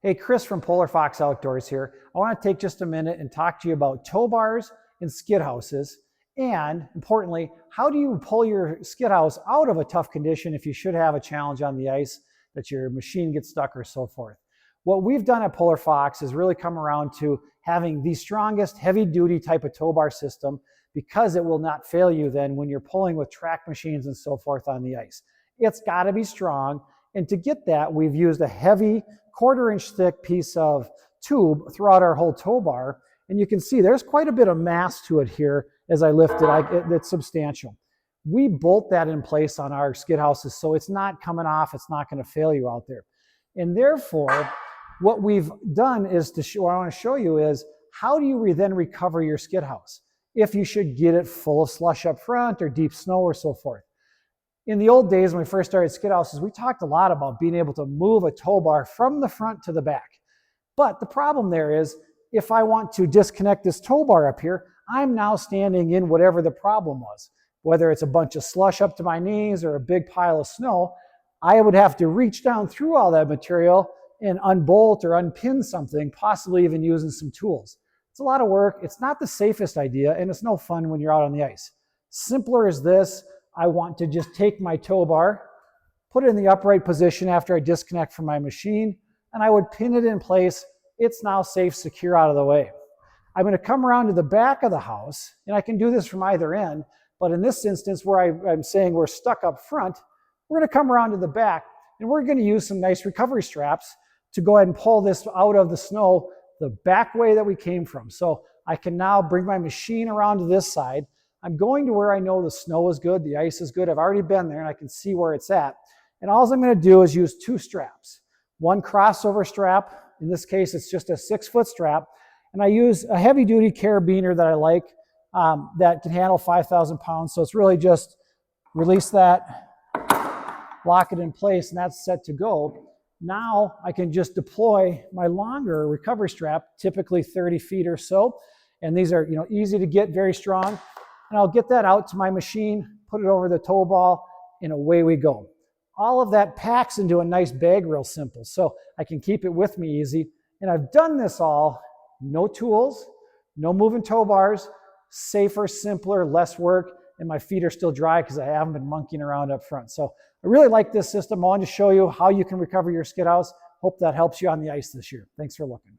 Hey, Chris from Polar Fox Outdoors here. I want to take just a minute and talk to you about tow bars and skid houses. And importantly, how do you pull your skid house out of a tough condition if you should have a challenge on the ice, that your machine gets stuck or so forth. What we've done at Polar Fox is really come around to having the strongest heavy duty type of tow bar system, because it will not fail you then when you're pulling with track machines and so forth on the ice. It's got to be strong. And to get that, we've used a heavy 1/4 inch thick piece of tube throughout our whole tow bar. And you can see there's quite a bit of mass to it here as I lift it. It's substantial. We bolt that in place on our skid houses so it's not coming off, it's not going to fail you out there. And therefore, what we've done is what I want to show you is how do you then recover your skid house if you should get it full of slush up front or deep snow or so forth. In the old days when we first started skid houses, we talked a lot about being able to move a tow bar from the front to the back. But the problem there is, if I want to disconnect this tow bar up here, I'm now standing in whatever the problem was. Whether it's a bunch of slush up to my knees or a big pile of snow, I would have to reach down through all that material and unbolt or unpin something, possibly even using some tools. It's a lot of work. It's not the safest idea, and it's no fun when you're out on the ice. Simpler as this. I want to just take my tow bar, put it in the upright position after I disconnect from my machine, and I would pin it in place. It's now safe, secure, out of the way. I'm going to come around to the back of the house, and I can do this from either end, but in this instance where I'm saying we're stuck up front, we're going to come around to the back, and we're going to use some nice recovery straps to go ahead and pull this out of the snow the back way that we came from. So I can now bring my machine around to this side. I'm going to where I know the snow is good, the ice is good. I've already been there and I can see where it's at. And all I'm going to do is use 2 straps. One crossover strap, in this case it's just a 6-foot strap, and I use a heavy duty carabiner that I like that can handle 5,000 pounds. So it's really just release that, lock it in place, and that's set to go. Now I can just deploy my longer recovery strap, typically 30 feet or so. And these are easy to get, very strong. And I'll get that out to my machine, put it over the tow ball, and away we go. All of that packs into a nice bag real simple, so I can keep it with me easy. And I've done this all, no tools, no moving tow bars, safer, simpler, less work, and my feet are still dry because I haven't been monkeying around up front. So I really like this system. I wanted to show you how you can recover your skid house. Hope that helps you on the ice this year. Thanks for looking.